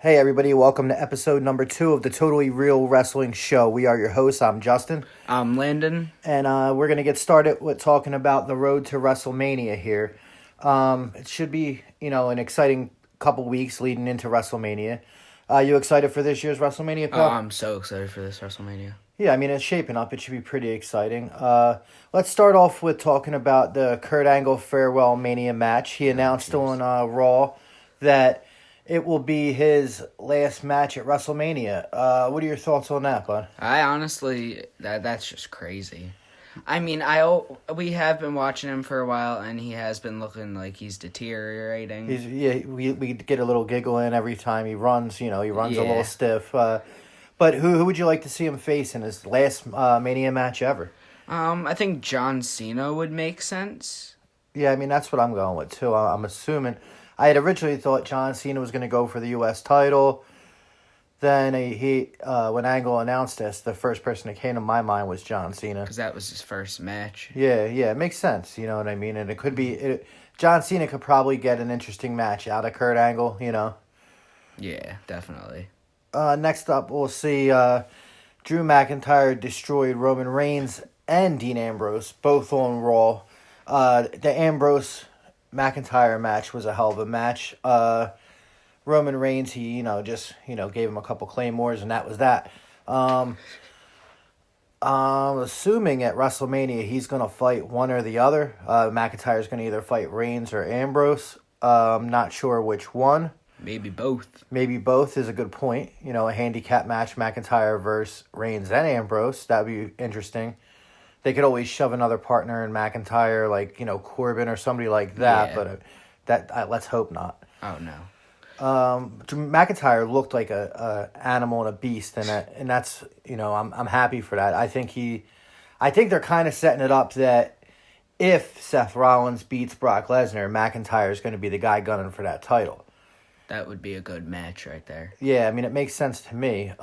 Hey everybody, welcome to episode number 2 of the Totally Real Wrestling Show. We are your hosts. I'm Justin. I'm Landon. And we're going to get started with talking about the road to WrestleMania here. It should be, an exciting couple weeks leading into WrestleMania. You excited for this year's WrestleMania, Oh, Paul? I'm so excited for this WrestleMania. Yeah, I mean, it's shaping up. It should be pretty exciting. Let's start off with talking about the Kurt Angle Farewell Mania match. He announced on Raw that it will be his last match at WrestleMania. What are your thoughts on that, bud? I honestly, that's just crazy. I mean, we have been watching him for a while, and he has been looking like he's deteriorating. We get a little giggle in every time he runs. He runs a little stiff. But who would you like to see him face in his last Mania match ever? I think John Cena would make sense. Yeah, I mean, that's what I'm going with, too. I'm assuming. I had originally thought John Cena was going to go for the U.S. title. Then when Angle announced this, the first person that came to my mind was John Cena. Because that was his first match. Yeah, it makes sense, you know what I mean? And it could be... John Cena could probably get an interesting match out of Kurt Angle, Yeah, definitely. Next up, we'll see Drew McIntyre destroyed Roman Reigns and Dean Ambrose, both on Raw. The Ambrose-McIntyre match was a hell of a match. Roman Reigns, he, just gave him a couple claymores, and that was that. I'm assuming at WrestleMania he's going to fight one or the other. McIntyre's going to either fight Reigns or Ambrose. I'm not sure which one. Maybe both. Maybe both is a good point. A handicap match, McIntyre versus Reigns and Ambrose. That would be interesting. They could always shove another partner in McIntyre, like, Corbin or somebody like that. Yeah. But let's hope not. Oh, no. McIntyre looked like a animal and a beast, and that's I'm happy for that. I think they're kind of setting it up that if Seth Rollins beats Brock Lesnar, McIntyre is going to be the guy gunning for that title. That would be a good match right there. Yeah, I mean, it makes sense to me.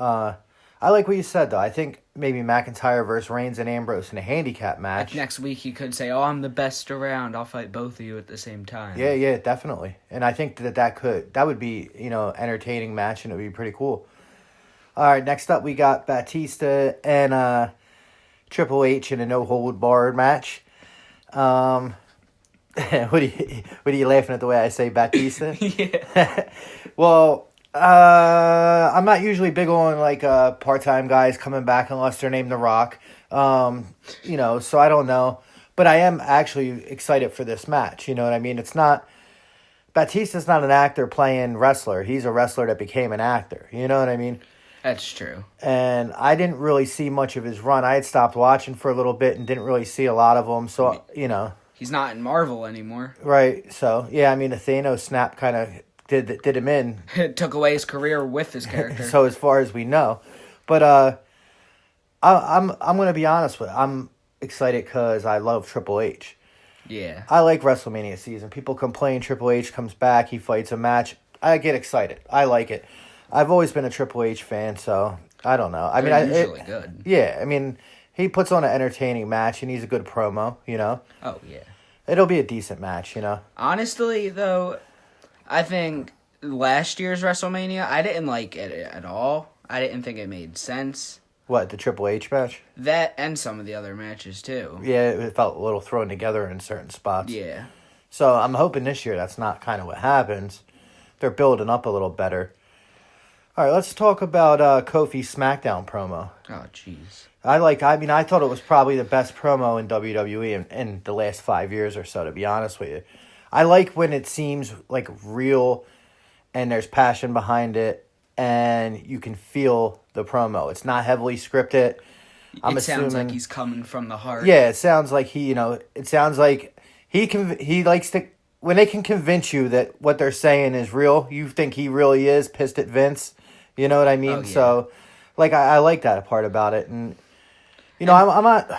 I like what you said, though. I think maybe McIntyre versus Reigns and Ambrose in a handicap match. Like next week, he could say, "Oh, I'm the best around. I'll fight both of you at the same time." Yeah, definitely. And I think that would be, entertaining match, and it would be pretty cool. All right, next up, we got Batista and Triple H in a no-hold-barred match. What are you laughing at the way I say Batista? Yeah. Well, I'm not usually big on part-time guys coming back unless they're named The Rock. So I don't know, but I am actually excited for this match. You know what I mean? Batista's not an actor playing wrestler. He's a wrestler that became an actor. You know what I mean? That's true. And I didn't really see much of his run. I had stopped watching for a little bit and didn't really see a lot of him. So, He's not in Marvel anymore. Right. So, yeah, I mean, the Thanos snap kind of did him in. It took away his career with his character. So as far as we know. But I'm going to be honest with you. I'm excited because I love Triple H. Yeah. I like WrestleMania season. People complain Triple H comes back, he fights a match. I get excited. I like it. I've always been a Triple H fan, so I don't know. They're usually good. Yeah, I mean, he puts on an entertaining match, and he's a good promo, Oh, yeah. It'll be a decent match, Honestly, though, I think last year's WrestleMania, I didn't like it at all. I didn't think it made sense. What, the Triple H match? That and some of the other matches, too. Yeah, it felt a little thrown together in certain spots. Yeah. So I'm hoping this year that's not kind of what happens. They're building up a little better. All right, let's talk about Kofi's SmackDown promo. Oh, jeez. I thought it was probably the best promo in WWE in the last 5 years or so, to be honest with you. I like when it seems like real and there's passion behind it and you can feel the promo. It's not heavily scripted. It sounds like he's coming from the heart. Yeah, it sounds like he likes to, when they can convince you that what they're saying is real, you think he really is pissed at Vince. You know what I mean? Oh, yeah. So, I like that part about it. And, I'm not,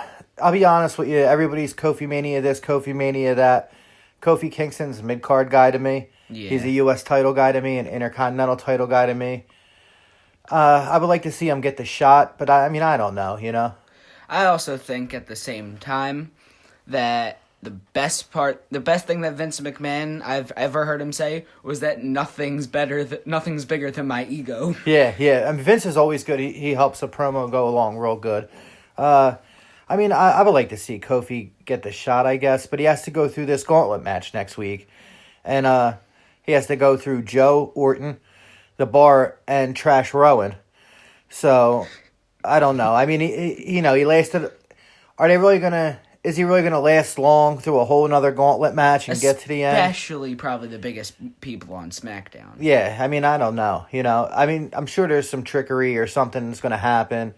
I'll be honest with you, everybody's Kofi Mania this, Kofi Mania that. Kofi Kingston's a mid-card guy to me. Yeah. He's a U.S. title guy to me, an Intercontinental title guy to me. I would like to see him get the shot, but I don't know, I also think at the same time that the best thing that Vince McMahon I've ever heard him say was that nothing's bigger than my ego. Yeah. I mean, Vince is always good. He helps a promo go along real good. I mean, I would like to see Kofi get the shot, I guess, but he has to go through this gauntlet match next week. And he has to go through Joe, Orton, The Bar, and Trash Rowan. So, I don't know. I mean, he lasted... Is he really gonna last long through a whole another gauntlet match and get to the end? Especially probably the biggest people on SmackDown. Yeah, I mean, I don't know. I mean, I'm sure there's some trickery or something that's gonna happen.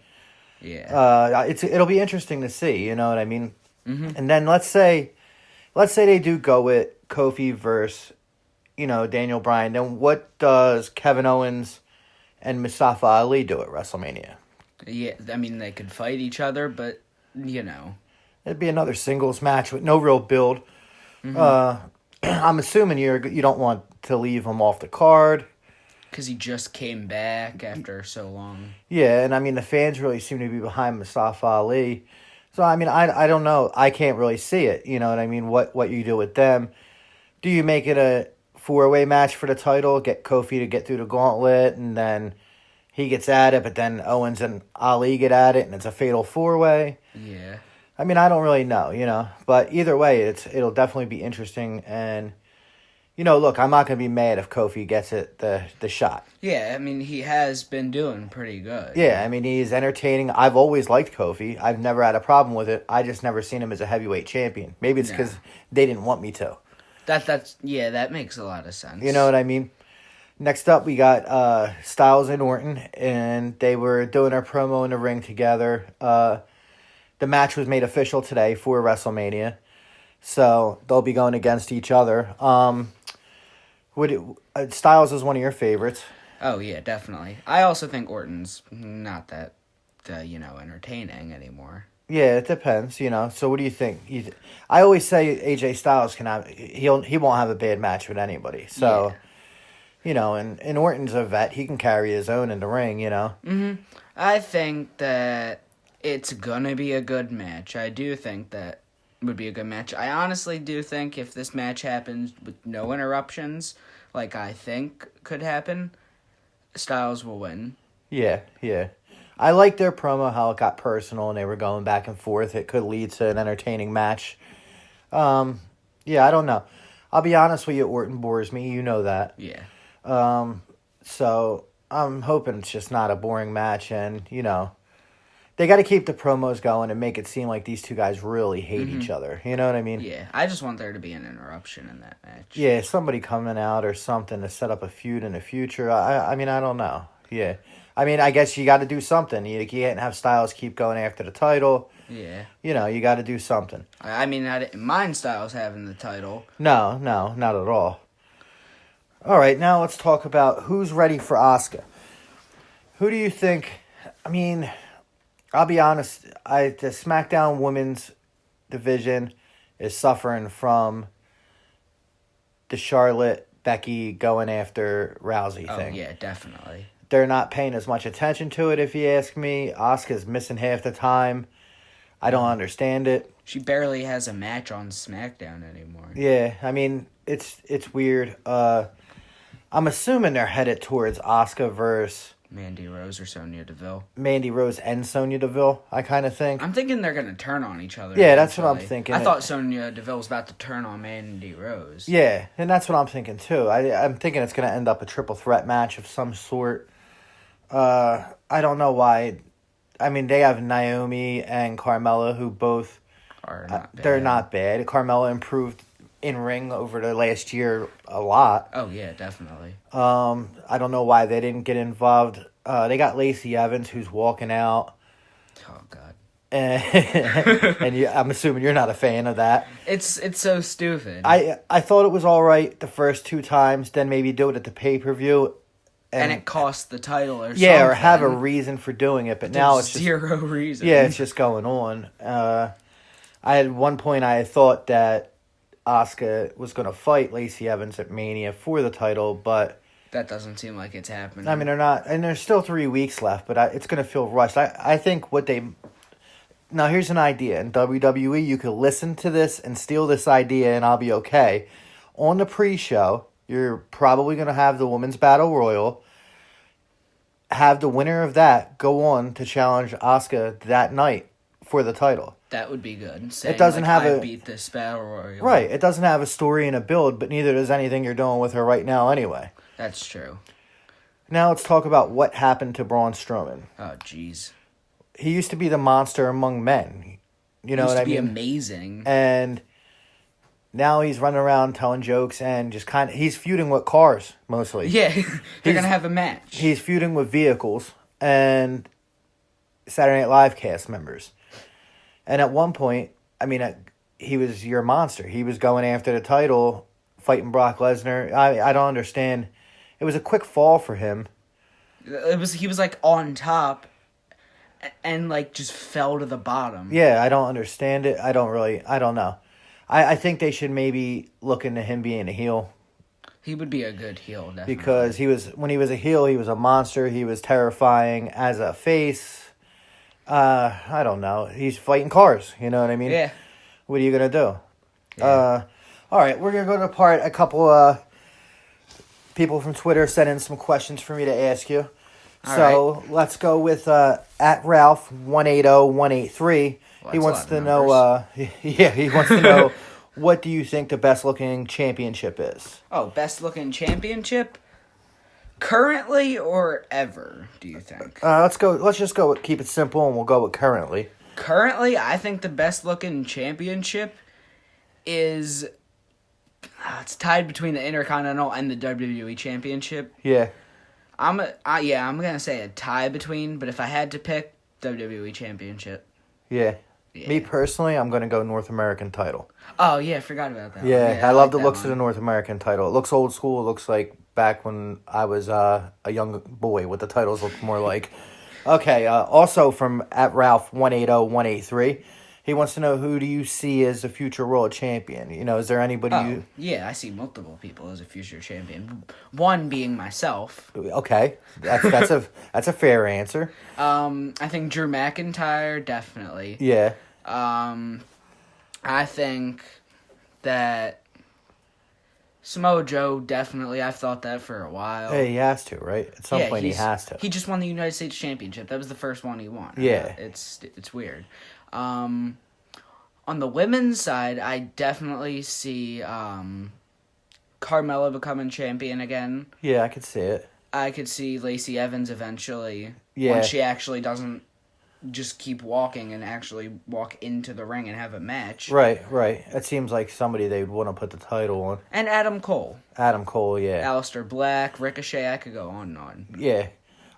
Yeah. It'll be interesting to see. You know what I mean? Mm-hmm. And then let's say they do go with Kofi versus, Daniel Bryan. Then what does Kevin Owens and Mustafa Ali do at WrestleMania? Yeah, I mean, they could fight each other, but, It'd be another singles match with no real build. Mm-hmm. I'm assuming you don't want to leave him off the card. Because he just came back after so long. Yeah, and I mean, the fans really seem to be behind Mustafa Ali. So, I mean, I don't know. I can't really see it. You know what I mean? What you do with them. Do you make it a 4-way match for the title? Get Kofi to get through the gauntlet, and then he gets at it, but then Owens and Ali get at it, and it's a fatal 4-way. Yeah. I mean, I don't really know, But either way, it'll definitely be interesting. And, look, I'm not going to be mad if Kofi gets it the shot. Yeah, I mean, he has been doing pretty good. Yeah, I mean, he's entertaining. I've always liked Kofi. I've never had a problem with it. I just never seen him as a heavyweight champion. Maybe it's because they didn't want me to. That makes a lot of sense. You know what I mean? Next up, we got Styles and Orton, and they were doing their promo in the ring together. The match was made official today for WrestleMania, so they'll be going against each other. Styles is one of your favorites. Oh, yeah, definitely. I also think Orton's not that, entertaining anymore. Yeah, it depends, So what do you think? I always say AJ Styles he won't have a bad match with anybody. So, and Orton's a vet. He can carry his own in the ring, Mm-hmm. I think that it's gonna be a good match. I do think that would be a good match. I honestly do think if this match happens with no interruptions, like I think could happen, Styles will win. Yeah. I like their promo, how it got personal and they were going back and forth. It could lead to an entertaining match. I don't know. I'll be honest with you, Orton bores me. You know that. Yeah. So I'm hoping it's just not a boring match and, they got to keep the promos going and make it seem like these two guys really hate each other. You know what I mean? Yeah, I just want there to be an interruption in that match. Yeah, somebody coming out or something to set up a feud in the future. I mean, I don't know. Yeah. I mean, I guess you got to do something. You can't have Styles keep going after the title. Yeah. You got to do something. I mean, I didn't mind Styles having the title. No, not at all. All right, now let's talk about who's ready for Asuka. Who do you think... I mean... I'll be honest, the SmackDown Women's division is suffering from the Charlotte, Becky going after Rousey thing. Oh, yeah, definitely. They're not paying as much attention to it, if you ask me. Asuka's missing half the time. I don't understand it. She barely has a match on SmackDown anymore. Yeah, I mean, it's weird. I'm assuming they're headed towards Asuka versus... Mandy Rose or Sonya Deville. Mandy Rose and Sonya Deville, I kind of think. I'm thinking they're going to turn on each other. Yeah, that's what I'm thinking. I thought Sonya Deville was about to turn on Mandy Rose. Yeah, and that's what I'm thinking too. I'm thinking it's going to end up a triple threat match of some sort. I don't know why. I mean, they have Naomi and Carmella, who both are not bad. They're not bad. Carmella improved in ring over the last year a lot. Oh yeah, definitely. I don't know why they didn't get involved. They got Lacey Evans, who's walking out. Oh God. And I'm assuming you're not a fan of that. It's so stupid. I thought it was all right the first 2 times. Then maybe do it at the pay-per-view. And it costs the title or something. Yeah, or have a reason for doing it. But now it's just... zero reason. Yeah, it's just going on. At one point I thought that Asuka was going to fight Lacey Evans at Mania for the title, but... That doesn't seem like it's happening. I mean, they're not... And there's still 3 weeks left, but it's going to feel rushed. I think what they... Now, here's an idea. In WWE, you could listen to this and steal this idea, and I'll be okay. On the pre-show, you're probably going to have the Women's Battle Royal. Have the winner of that go on to challenge Asuka that night for the title. That would be good. Saying, It doesn't have I a... beat this Battle Royal. Right. It doesn't have a story and a build, but neither does anything you're doing with her right now anyway. That's true. Now let's talk about what happened to Braun Strowman. Oh, jeez. He used to be the monster among men. You know what I mean? Used to be amazing. And now he's running around telling jokes and just kind of... He's feuding with cars, mostly. Yeah, they're going to have a match. He's feuding with vehicles and Saturday Night Live cast members. And at one point, I mean, he was your monster. He was going after the title, fighting Brock Lesnar. I don't understand. It was a quick fall for him. He was like on top and like just fell to the bottom. Yeah, I don't understand it. I don't know. I think they should maybe look into him being a heel. He would be a good heel, definitely. Because when he was a heel, he was a monster. He was terrifying as a face. I don't know. He's fighting cars. You know what I mean? Yeah. What are you going to do? Yeah. All right, we're going to go to the part. A couple people from Twitter sent in some questions for me to ask you. Let's go with at Ralph180183. Well, he wants to know. He wants to know, what do you think the best looking championship is? Oh, best looking championship? Currently or ever, do you think? Let's go. Let's just go. Keep it simple, and we'll go with currently. Currently, I think the best looking championship is. It's tied between the Intercontinental and the WWE Championship. Yeah. I'm gonna say a tie between, but if I had to pick, WWE Championship. Yeah. Yeah. Me personally, I'm gonna go North American title. Oh yeah, I forgot about that. Yeah, I I love like the that looks one. of the North American title. It looks old school. It looks like back when I was a young boy. What the titles look more like. Okay. Also from at Ralph180183, he wants to know, who do you see as the future world champion? You know, is there anybody you? Yeah, I see multiple people as a future champion. One being myself. Okay, that's a fair answer. I think Drew McIntyre definitely. Yeah. I think that Samoa Joe definitely. I've thought that for a while. Hey, he has to, right? At some point, he has to. He just won the United States Championship. That was the first one he won. Yeah. It's weird. On the women's side, I definitely see Carmella becoming champion again. Yeah, I could see it. I could see Lacey Evans eventually. Yeah. When she actually doesn't just keep walking and actually walk into the ring and have a match. Right. It seems like somebody they'd want to put the title on. And Adam Cole. Adam Cole, yeah. Aleister Black, Ricochet, I could go on and on. Yeah.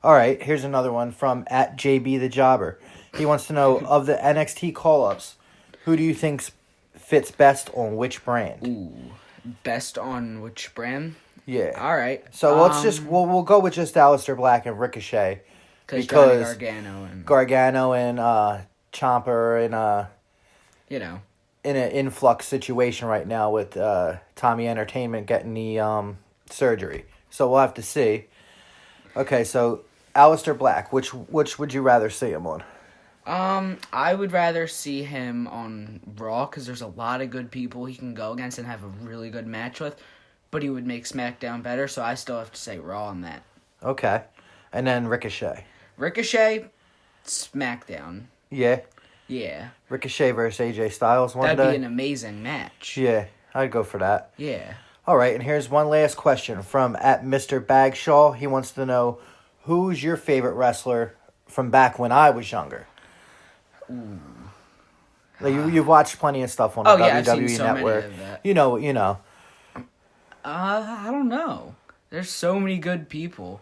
All right, here's another one from at JB the Jobber. He wants to know, of the NXT call-ups, who do you think fits best on which brand? Ooh. Best on which brand? Yeah. All right. So let's we'll go with just Aleister Black and Ricochet. Because Johnny Gargano and Ciampa are in an influx situation right now with Tommy Entertainment getting the surgery. So we'll have to see. Okay, so Aleister Black, which would you rather see him on? I would rather see him on Raw because there's a lot of good people he can go against and have a really good match with, but he would make SmackDown better, so I still have to say Raw on that. Okay. And then Ricochet. Ricochet, SmackDown. Yeah. Yeah. Ricochet versus AJ Styles one That'd day. be an amazing match. Yeah, I'd go for that. Yeah. All right, and here's one last question from at Mr. Bagshaw. He wants to know, who's your favorite wrestler from back when I was younger? Ooh. Like you've watched plenty of stuff on the WWE I've seen so Network. many of that. You know. I don't know. There's so many good people.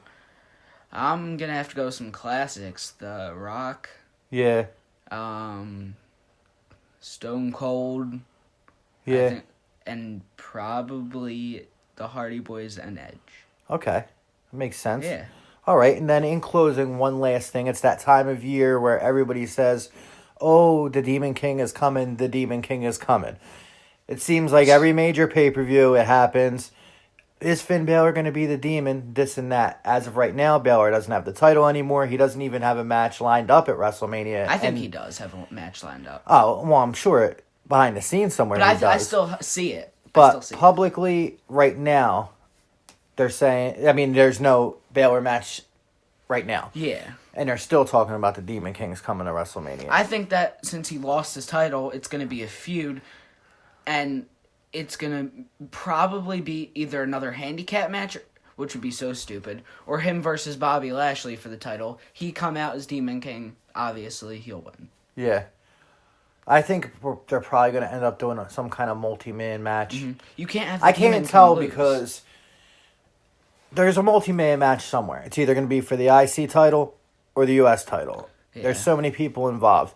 I'm gonna have to go with some classics. The Rock. Yeah. Stone Cold. Yeah. And probably the Hardy Boys and Edge. Okay. That makes sense. Yeah. All right, and then in closing, one last thing. It's that time of year where everybody says, oh, the Demon King is coming, the Demon King is coming. It seems like every major pay-per-view, it happens. is Finn Balor going to be the Demon? This and that. As of right now, Balor doesn't have the title anymore. He doesn't even have a match lined up at WrestleMania. I think he does have a match lined up. Oh, well, I'm sure behind the scenes somewhere But he does. I still see it. But publicly, right now, they're saying... I mean, there's no Balor match right now. Yeah. And they're still talking about the Demon Kings coming to WrestleMania. I think that since he lost his title, it's going to be a feud. And it's going to probably be either another handicap match, which would be so stupid, or him versus Bobby Lashley for the title. He come out as Demon King. Obviously, he'll win. Yeah. I think they're probably going to end up doing some kind of multi-man match. Mm-hmm. You can't have. I can't tell because there's a multi-man match somewhere. It's either going to be for the IC title or the US title. Yeah. There's so many people involved.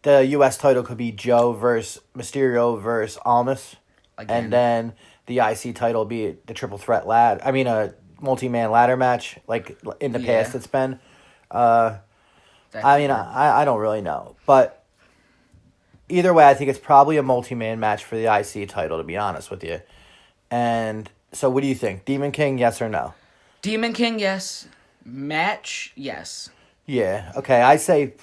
The US title could be Joe versus Mysterio versus Almas. Again. And then the IC title will be the triple threat a multi-man ladder match, like in the past it's been. I don't really know. But either way, I think it's probably a multi-man match for the IC title, to be honest with you. And so what do you think? Demon King, yes or no? Demon King, yes. Match, yes. Yeah, okay. I say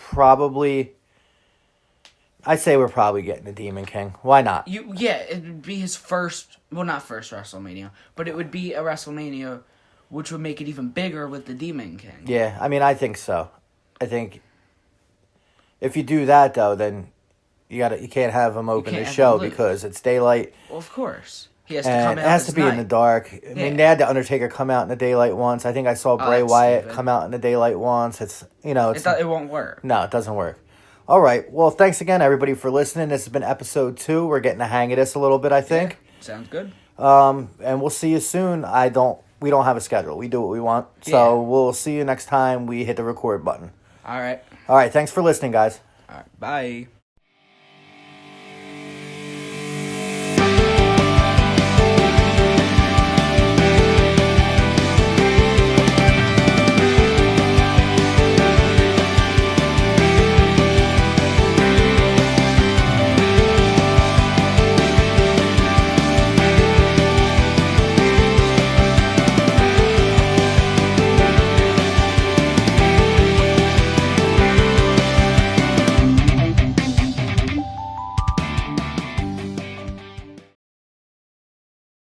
we're probably getting the Demon King. Why not? It would be his first... Well, not first WrestleMania, but it would be a WrestleMania which would make it even bigger with the Demon King. Yeah, I mean, I think so. I think if you do that, though, then you can't have him open the show because it's daylight. Well, of course. He has to come out. It has to be in the dark. I mean, they had the Undertaker come out in the daylight once. I think I saw Bray Wyatt come out in the daylight once. It won't work. No, it doesn't work. All right. Well, thanks again, everybody, for listening. This has been episode 2. We're getting the hang of this a little bit, I think. Yeah, sounds good. And we'll see you soon. We don't have a schedule. We do what we want. So we'll see you next time we hit the record button. All right. All right. Thanks for listening, guys. All right. Bye.